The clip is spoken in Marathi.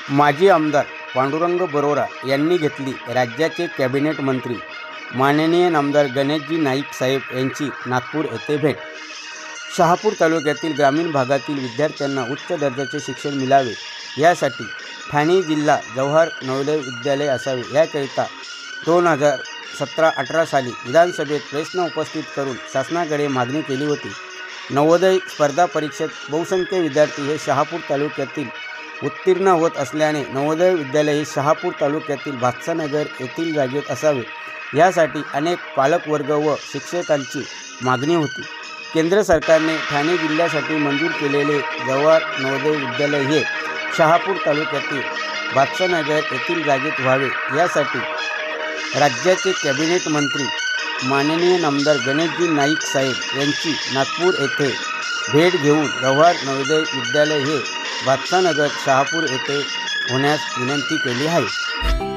माजी आमदार पांडुरंग बरोरा यांनी घेतली राज्याचे कॅबिनेट मंत्री माननीय नामदार गणेशजी नाईक साहेब यांची नागपूर येथे भेट। शहापूर तालुक्यातील ग्रामीण भागातील विद्यार्थ्यांना उच्च दर्जाचे शिक्षण मिळावे यासाठी ठाणे जिल्हा जवाहर नवोदय विद्यालय असावे याकरिता 2017-18 साली विधानसभेत प्रश्न उपस्थित करून शासनाकडे मागणी केली होती। नवोदय स्पर्धा परीक्षेत बहुसंख्य विद्यार्थी हे शहापूर तालुक्यातील उत्तीर्ण होत असल्याने नवोदय विद्यालय हे शहापूर तालुक्यातील भातसानगर येथील जागेत असावे यासाठी अनेक पालकवर्ग व शिक्षकांची मागणी होती। केंद्र सरकारने ठाणे जिल्ह्यासाठी मंजूर केलेले जवाहर नवोदय विद्यालय हे शहापूर तालुक्यातील भातसानगर येथील जागेत व्हावे यासाठी राज्याचे कॅबिनेट मंत्री माननीय नामदार गणेशजी नाईक साहेब यांची नागपूर येथे भेट घेऊन जवाहर नवोदय विद्यालय हे भातसानगर शहापूर येथे होण्यास विनंती केली आहे।